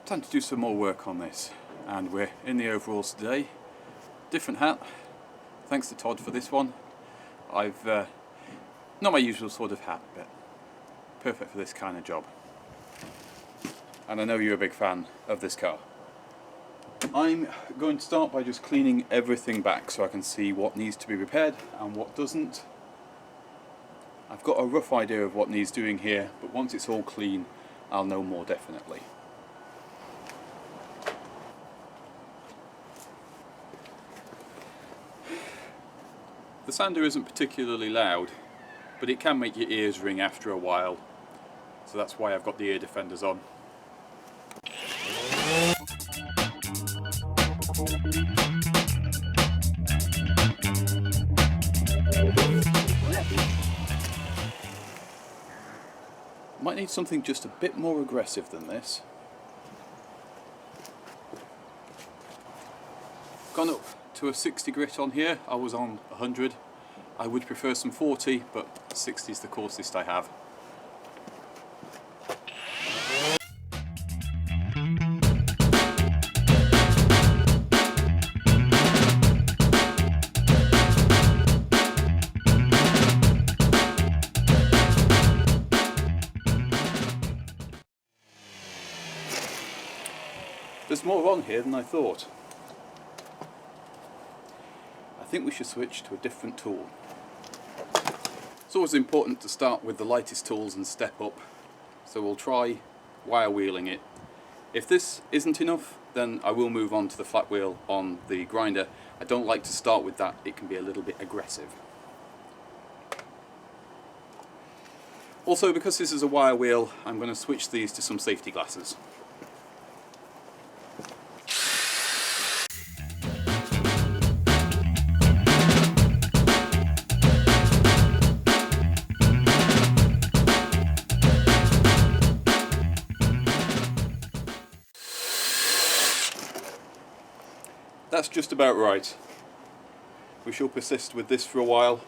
Time to do some more work on this, and we're in the overalls today. Different hat, thanks to Todd for this one. I've not my usual sort of hat, but perfect for this kind of job. And I know you're a big fan of this car. I'm going to start by just cleaning everything back so I can see what needs to be repaired and what doesn't. I've got a rough idea of what needs doing here, but once it's all clean, I'll know more definitely. The sander isn't particularly loud, but it can make your ears ring after a while, so that's why I've got the ear defenders on. Might need something just a bit more aggressive than this. Gone up to a 60 grit on here. I was on 100. I would prefer some 40, but 60 is the coarsest I have. There's more on here than I thought. I think we should switch to a different tool. It's always important to start with the lightest tools and step up, so we'll try wire wheeling it. If this isn't enough, then I will move on to the flat wheel on the grinder. I don't like to start with that, it can be a little bit aggressive. Also, because this is a wire wheel, I'm going to switch these to some safety glasses. That's just about right. We shall persist with this for a while.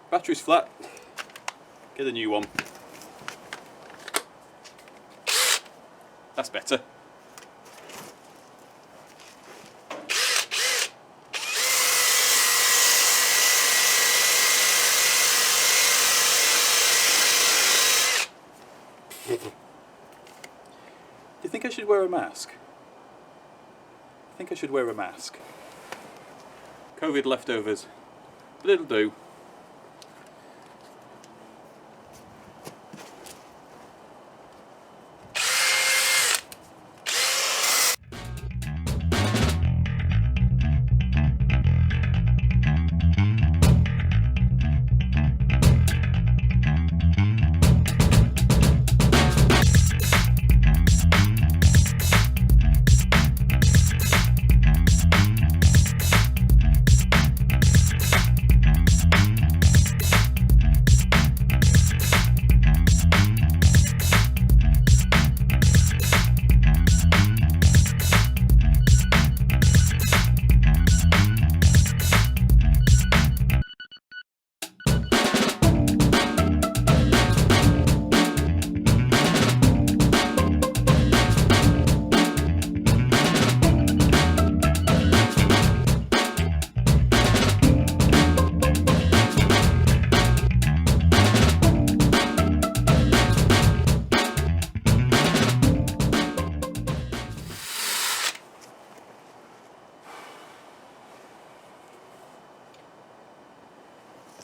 Battery's flat, get a new one. That's better. Do you think I should wear a mask? I think I should wear a mask. COVID leftovers, but it'll do.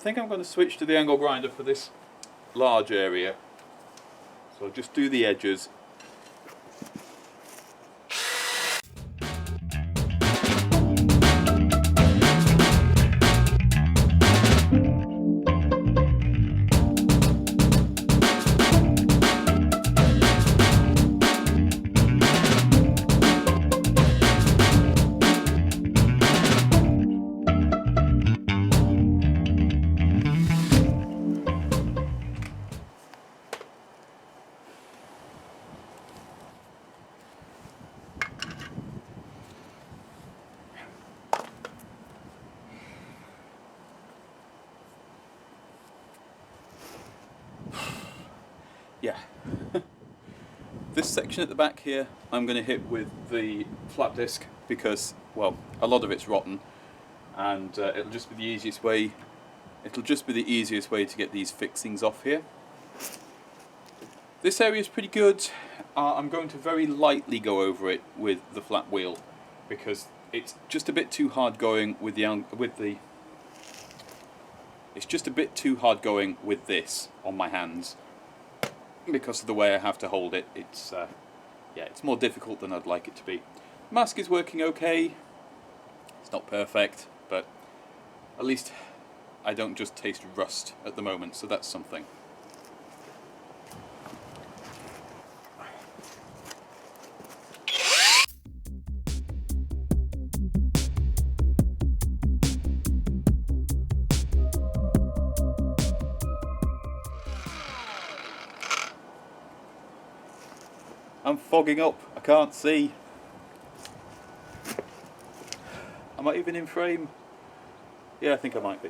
think I'm going to switch to the angle grinder for this large area. So I'll just do the edges. Yeah. This section at the back here I'm going to hit with the flat disc because, well, a lot of it's rotten, and it'll just be the easiest way to get these fixings off here. This area is pretty good. I'm going to very lightly go over it with the flat wheel because it's just a bit too hard going with it's just a bit too hard going with this on my hands. Because of the way I have to hold it, it's more difficult than I'd like it to be. Mask is working okay. It's not perfect, but at least I don't just taste rust at the moment, so that's something. I'm fogging up, I can't see. Am I even in frame? Yeah, I think I might be.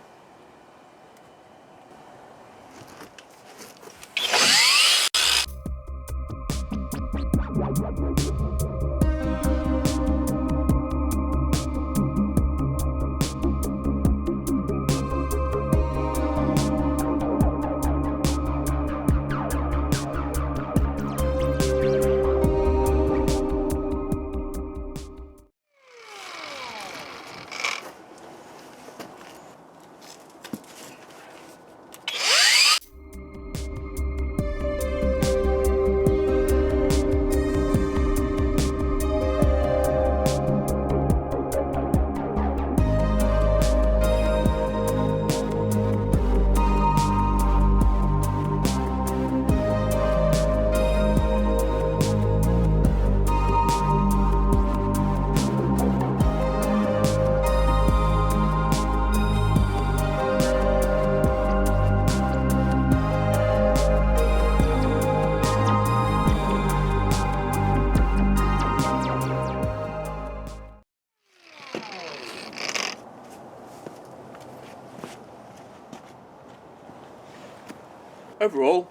Overall,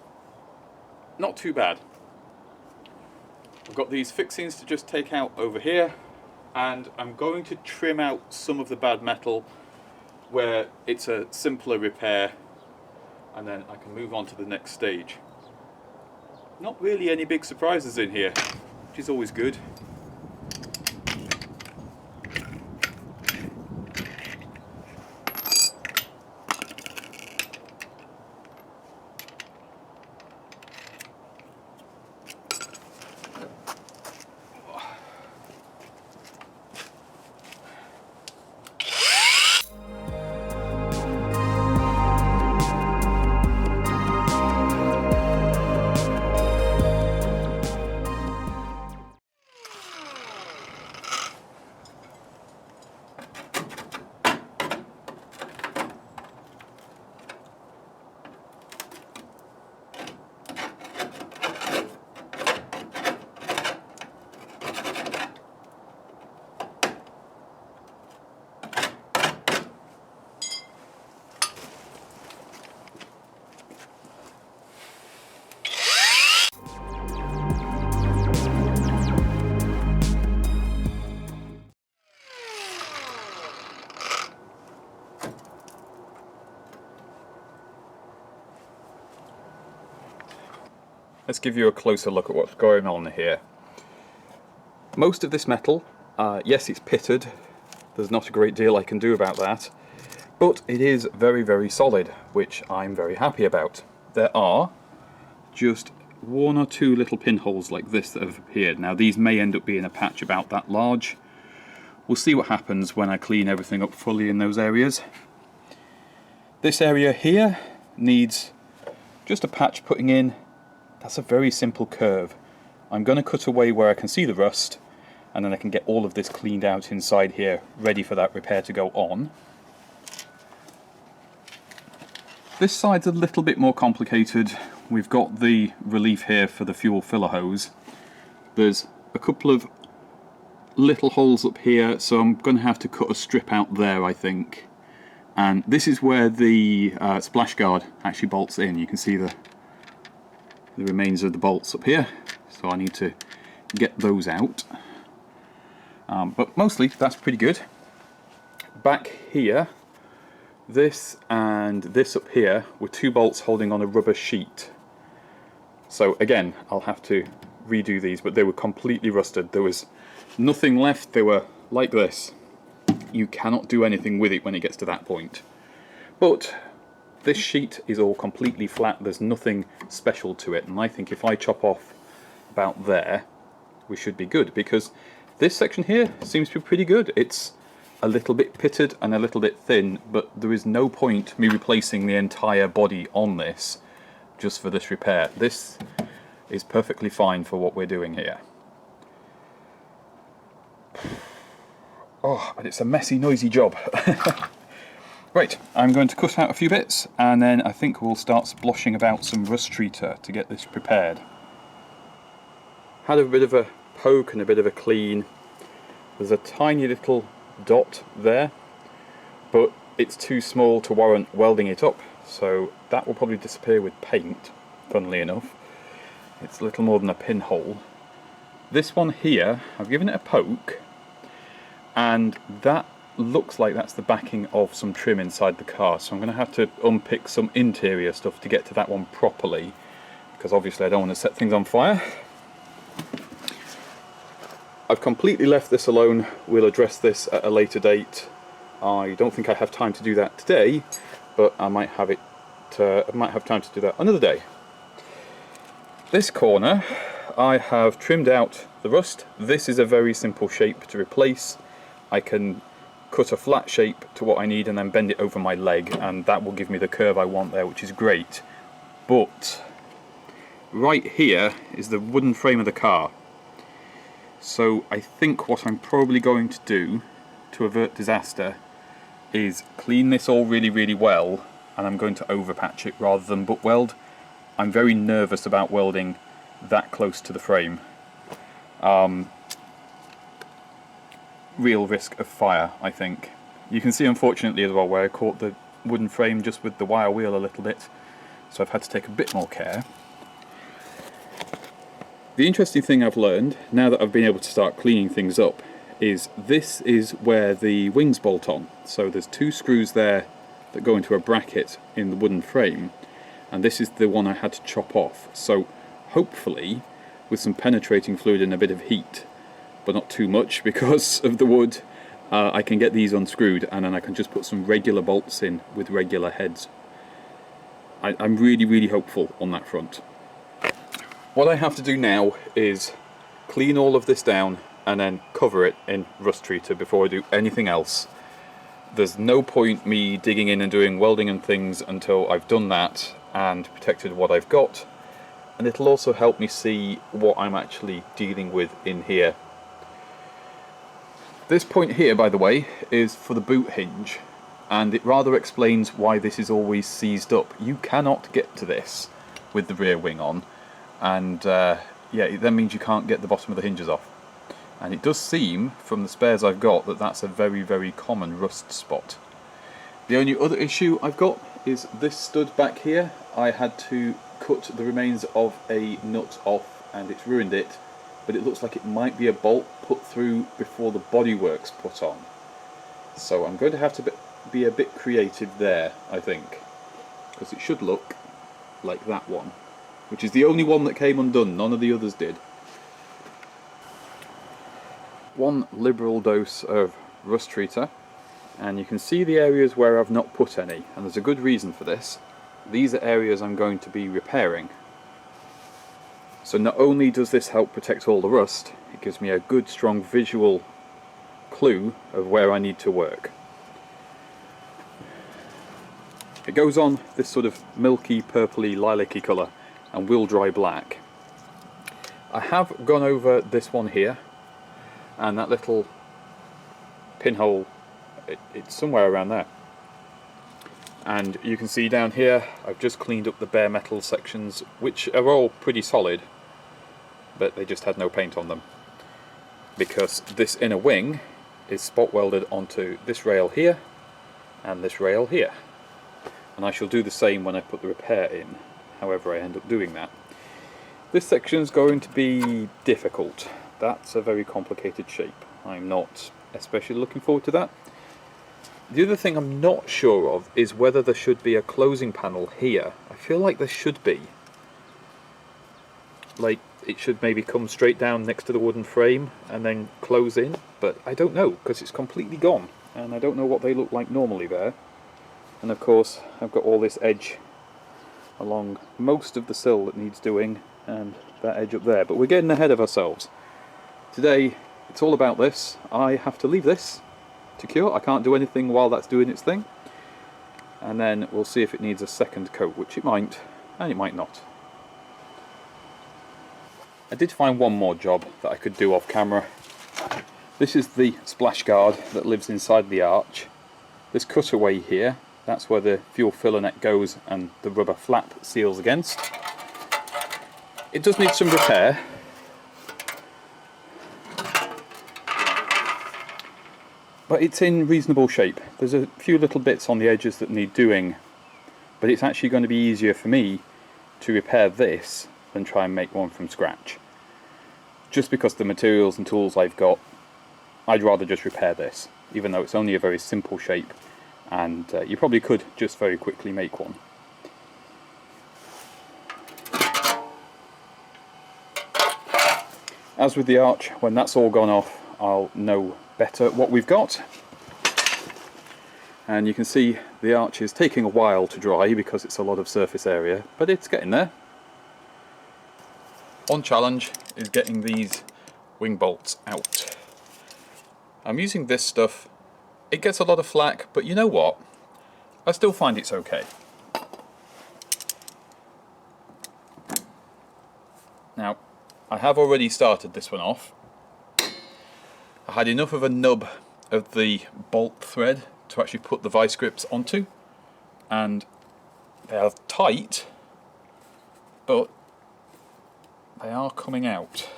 not too bad. I've got these fixings to just take out over here, and I'm going to trim out some of the bad metal where it's a simpler repair, and then I can move on to the next stage. Not really any big surprises in here, which is always good. Let's give you a closer look at what's going on here. Most of this metal, yes, it's pitted. There's not a great deal I can do about that. but it is very, very solid, which I'm very happy about. There are just one or two little pinholes like this that have appeared. Now these may end up being a patch about that large. We'll see what happens when I clean everything up fully in those areas. This area here needs just a patch putting in. That's a very simple curve. I'm going to cut away where I can see the rust, and then I can get all of this cleaned out inside here, ready for that repair to go on. This side's a little bit more complicated. We've got the relief here for the fuel filler hose. There's a couple of little holes up here, so I'm going to have to cut a strip out there, I think. And this is where the splash guard actually bolts in. You can see the remains of the bolts up here, so I need to get those out. But mostly that's pretty good. Back here, this and this up here were two bolts holding on a rubber sheet. So again, I'll have to redo these, but they were completely rusted. There was nothing left. They were like this. You cannot do anything with it when it gets to that point. But this sheet is all completely flat. There's nothing special to it, and I think if I chop off about there, we should be good, because this section here seems to be pretty good. It's a little bit pitted and a little bit thin, but there is no point me replacing the entire body on this just for this repair. This is perfectly fine for what we're doing here. Oh, and it's a messy, noisy job. Right, I'm going to cut out a few bits, and then I think we'll start sploshing about some rust treater to get this prepared. Had a bit of a poke and a bit of a clean. There's a tiny little dot there, but it's too small to warrant welding it up, so that will probably disappear with paint, funnily enough. It's a little more than a pinhole. This one here, I've given it a poke, and that looks like that's the backing of some trim inside the car, so I'm going to have to unpick some interior stuff to get to that one properly, because obviously I don't want to set things on fire. I've completely left this alone. We'll address this at a later date. I don't think I have time to do that today, but I might have time to do that another day. This corner, I have trimmed out the rust. This is a very simple shape to replace. I can cut a flat shape to what I need and then bend it over my leg, and that will give me the curve I want there, which is great. But right here is the wooden frame of the car. So I think what I'm probably going to do to avert disaster is clean this all really, really well, and I'm going to overpatch it rather than butt weld. I'm very nervous about welding that close to the frame. Real risk of fire, I think. You can see, unfortunately, as well, where I caught the wooden frame just with the wire wheel a little bit, so I've had to take a bit more care. The interesting thing I've learned, now that I've been able to start cleaning things up, is this is where the wings bolt on. So there's two screws there that go into a bracket in the wooden frame, and this is the one I had to chop off. So hopefully, with some penetrating fluid and a bit of heat, but not too much because of the wood, I can get these unscrewed, and then I can just put some regular bolts in with regular heads. I'm really, really hopeful on that front. What I have to do now is clean all of this down and then cover it in rust treater before I do anything else. There's no point me digging in and doing welding and things until I've done that and protected what I've got, and it'll also help me see what I'm actually dealing with in here. This point here, by the way, is for the boot hinge, and it rather explains why this is always seized up. You cannot get to this with the rear wing on, and yeah, it then means you can't get the bottom of the hinges off. And it does seem, from the spares I've got, that that's a very, very common rust spot. The only other issue I've got is this stud back here. I had to cut the remains of a nut off, and it's ruined it, but it looks like it might be a bolt put through before the bodywork's put on. So I'm going to have to be a bit creative there, I think, because it should look like that one, which is the only one that came undone. None of the others did. One liberal dose of rust treater, and you can see the areas where I've not put any, and there's a good reason for this. These are areas I'm going to be repairing. So not only does this help protect all the rust, it gives me a good strong visual clue of where I need to work. It goes on this sort of milky, purpley, lilac-y colour and will dry black. I have gone over this one here, and that little pinhole, it's somewhere around there. And you can see down here I've just cleaned up the bare metal sections, which are all pretty solid, but they just had no paint on them, because this inner wing is spot welded onto this rail here and this rail here, and I shall do the same when I put the repair in, however I end up doing that. This section's going to be difficult. That's a very complicated shape. I'm not especially looking forward to that. The other thing I'm not sure of is whether there should be a closing panel here. I feel like there should be. Like, it should maybe come straight down next to the wooden frame and then close in, but I don't know, because it's completely gone, and I don't know what they look like normally there. And of course I've got all this edge along most of the sill that needs doing, and that edge up there, but we're getting ahead of ourselves. Today it's all about this. I have to leave this to cure. I can't do anything while that's doing its thing, and then we'll see if it needs a second coat, which it might, and it might not. I did find one more job that I could do off camera. This is the splash guard that lives inside the arch. This cutaway here, that's where the fuel filler net goes and the rubber flap seals against. It does need some repair. But it's in reasonable shape. There's a few little bits on the edges that need doing, but it's actually going to be easier for me to repair this than try and make one from scratch. Just because the materials and tools I've got, I'd rather just repair this, even though it's only a very simple shape, and you probably could just very quickly make one. As with the arch, when that's all gone off, I'll know better what we've got. And you can see the arch is taking a while to dry because it's a lot of surface area, but it's getting there. One challenge is getting these wing bolts out. I'm using this stuff. It gets a lot of flack, but you know what? I still find it's okay. Now, I have already started this one off. I had enough of a nub of the bolt thread to actually put the vice grips onto, and they are tight, but they are coming out.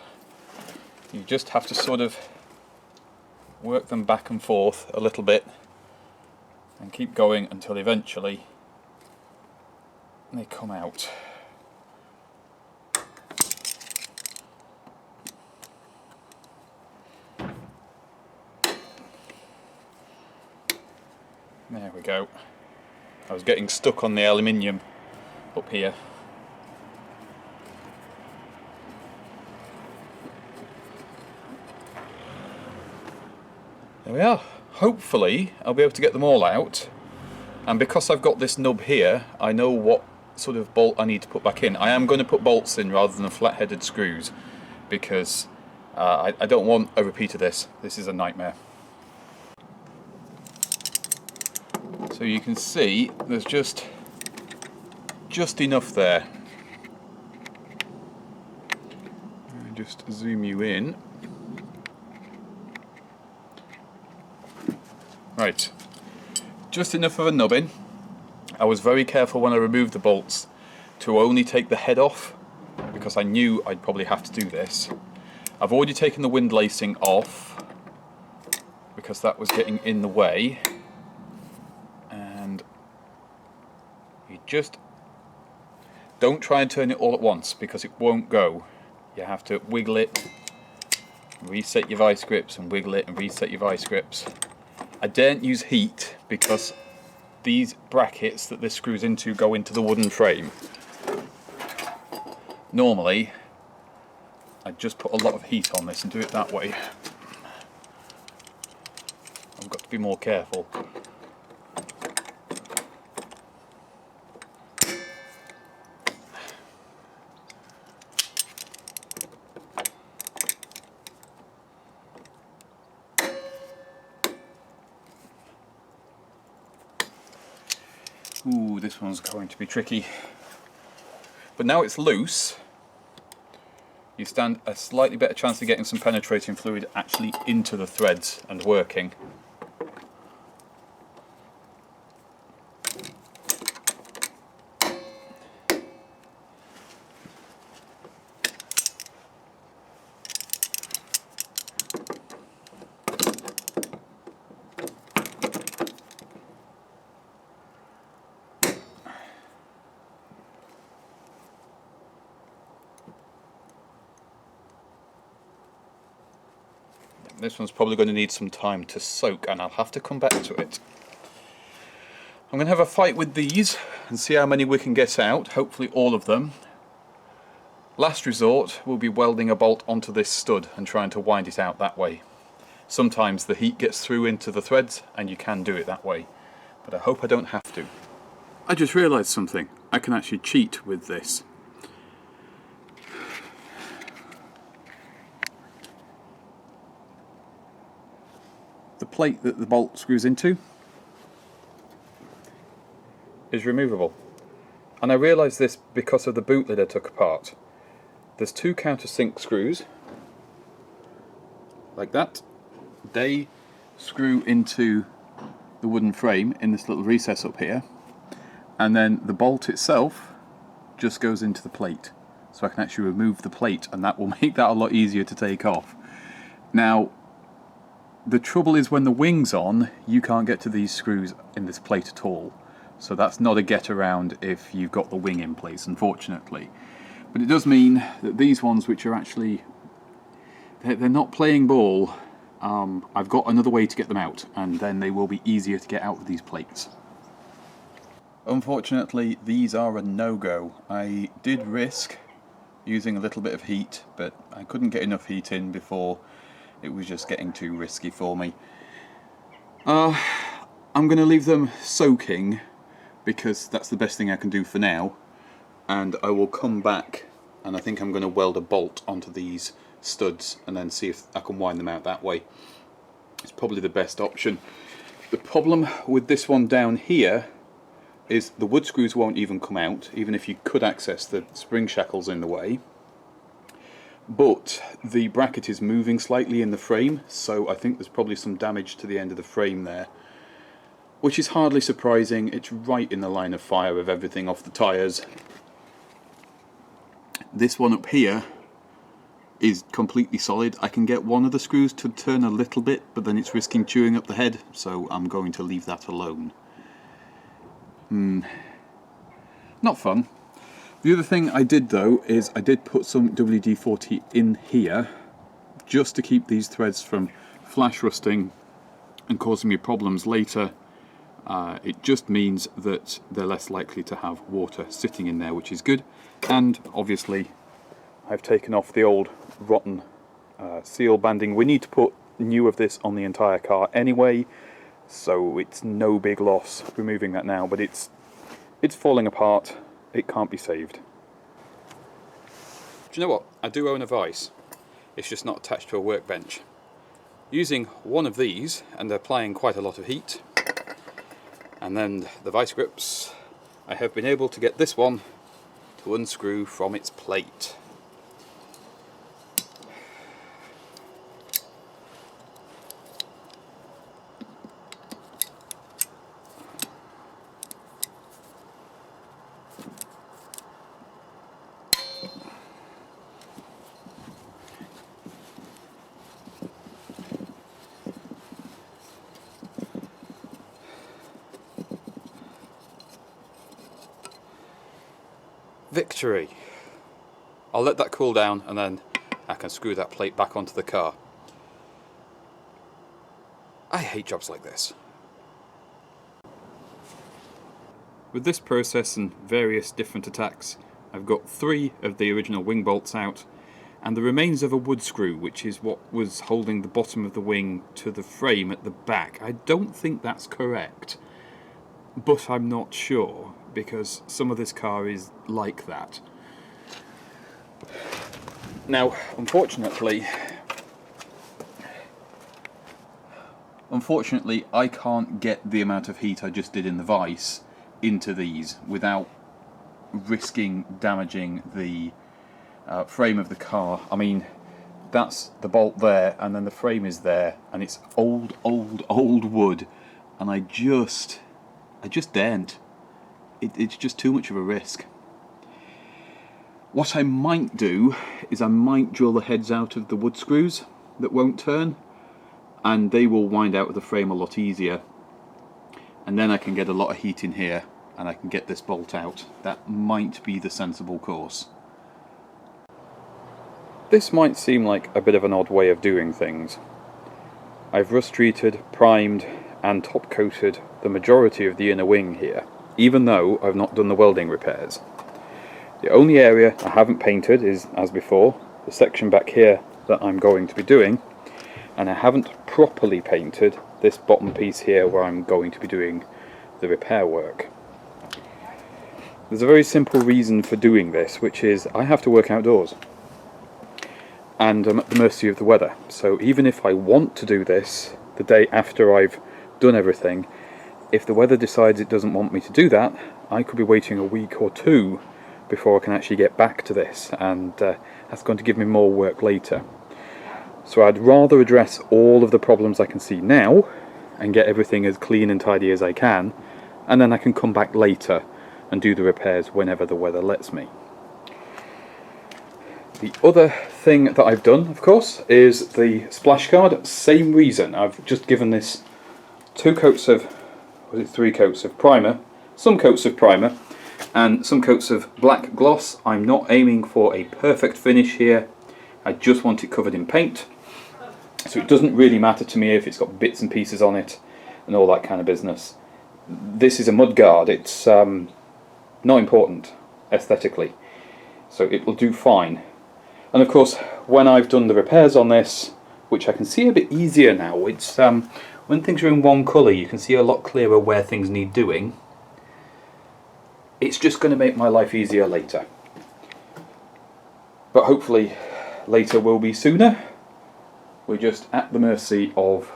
You just have to sort of work them back and forth a little bit and keep going until eventually they come out. There we go. I was getting stuck on the aluminium up here. There we are. Hopefully I'll be able to get them all out, and because I've got this nub here, I know what sort of bolt I need to put back in. I am going to put bolts in rather than flat-headed screws, because I don't want a repeat of this. This is a nightmare. So you can see there's just enough there. I'll just zoom you in. Right, just enough of a nubbin. I was very careful when I removed the bolts to only take the head off, because I knew I'd probably have to do this. I've already taken the wind lacing off because that was getting in the way. And you just don't try and turn it all at once, because it won't go. You have to wiggle it, reset your vice grips, and wiggle it and reset your vice grips. I daren't use heat because these brackets that this screws into go into the wooden frame. Normally I'd just put a lot of heat on this and do it that way. I've got to be more careful. Ooh, this one's going to be tricky. But now it's loose, you stand a slightly better chance of getting some penetrating fluid actually into the threads and working. This one's probably going to need some time to soak, and I'll have to come back to it. I'm going to have a fight with these and see how many we can get out, hopefully all of them. Last resort, we'll be welding a bolt onto this stud and trying to wind it out that way. Sometimes the heat gets through into the threads and you can do it that way, but I hope I don't have to. I just realised something. I can actually cheat with this. The plate that the bolt screws into is removable. And I realised this because of the boot lid I took apart. There's two countersink screws, like that. They screw into the wooden frame in this little recess up here, and then the bolt itself just goes into the plate. So I can actually remove the plate, and that will make that a lot easier to take off. Now, the trouble is when the wing's on, you can't get to these screws in this plate at all. So that's not a get around if you've got the wing in place, unfortunately. But it does mean that these ones, which are actually, they're not playing ball, I've got another way to get them out, and then they will be easier to get out with these plates. Unfortunately, these are a no-go. I did risk using a little bit of heat, but I couldn't get enough heat in before it was just getting too risky for me. I'm going to leave them soaking because that's the best thing I can do for now, and I will come back and I think I'm going to weld a bolt onto these studs and then see if I can wind them out that way. It's probably the best option. The problem with this one down here is the wood screws won't even come out, even if you could access the spring shackles in the way. But the bracket is moving slightly in the frame, so I think there's probably some damage to the end of the frame there, which is hardly surprising. It's right in the line of fire of everything off the tyres. This one up here is completely solid. I can get one of the screws to turn a little bit, but then it's risking chewing up the head, so I'm going to leave that alone. Not fun. The other thing I did though is I did put some WD-40 in here just to keep these threads from flash rusting and causing me problems later. It just means that they're less likely to have water sitting in there, which is good. And obviously I've taken off the old rotten seal banding. We need to put new of this on the entire car anyway, so it's no big loss removing that now, but it's falling apart. It can't be saved. Do you know what? I do own a vise. It's just not attached to a workbench. Using one of these and applying quite a lot of heat, and then the vice grips, I have been able to get this one to unscrew from its plate. Victory! I'll let that cool down and then I can screw that plate back onto the car. I hate jobs like this. With this process and various different attacks, I've got 3 of the original wing bolts out, and the remains of a wood screw, which is what was holding the bottom of the wing to the frame at the back. I don't think that's correct, but I'm not sure, because some of this car is like that. Now, unfortunately, I can't get the amount of heat I just did in the vise into these without risking damaging the frame of the car. I mean, that's the bolt there, and then the frame is there, and it's old wood, and I just daren't. It's just too much of a risk. What I might do is I might drill the heads out of the wood screws that won't turn, and they will wind out of the frame a lot easier, and then I can get a lot of heat in here and I can get this bolt out. That might be the sensible course. This might seem like a bit of an odd way of doing things. I've rust treated, primed and top coated the majority of the inner wing here, even though I've not done the welding repairs. The only area I haven't painted is, as before, the section back here that I'm going to be doing, and I haven't properly painted this bottom piece here where I'm going to be doing the repair work. There's a very simple reason for doing this, which is I have to work outdoors and I'm at the mercy of the weather. So even if I want to do this the day after I've done everything, if the weather decides it doesn't want me to do that, I could be waiting a week or two before I can actually get back to this, and that's going to give me more work later. So I'd rather address all of the problems I can see now and get everything as clean and tidy as I can, and then I can come back later and do the repairs whenever the weather lets me. The other thing that I've done, of course, is the splash guard. Same reason. I've just given this 2 coats of, was it 3 coats of primer, some coats of primer and some coats of black gloss. I'm not aiming for a perfect finish here, I just want it covered in paint, so it doesn't really matter to me if it's got bits and pieces on it and all that kind of business. This is a mud guard, it's not important aesthetically, so it will do fine. And of course, when I've done the repairs on this, which I can see a bit easier now, it's when things are in one colour you can see a lot clearer where things need doing. It's just going to make my life easier later, but hopefully later will be sooner. We're just at the mercy of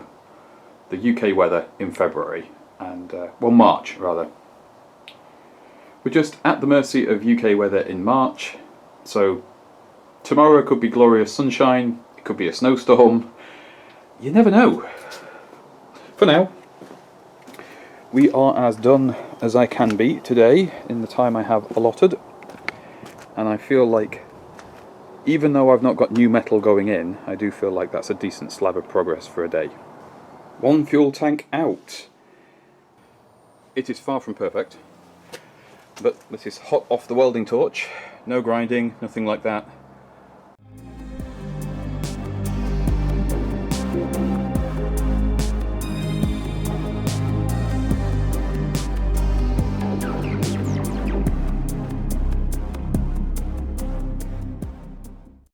the UK weather in February, and well, March rather. We're just at the mercy of UK weather in March, so tomorrow could be glorious sunshine, it could be a snowstorm, you never know. For now, we are as done as I can be today in the time I have allotted, and I feel like, even though I've not got new metal going in, I do feel like that's a decent slab of progress for a day. 1 fuel tank out. It is far from perfect, but this is hot off the welding torch, no grinding, nothing like that.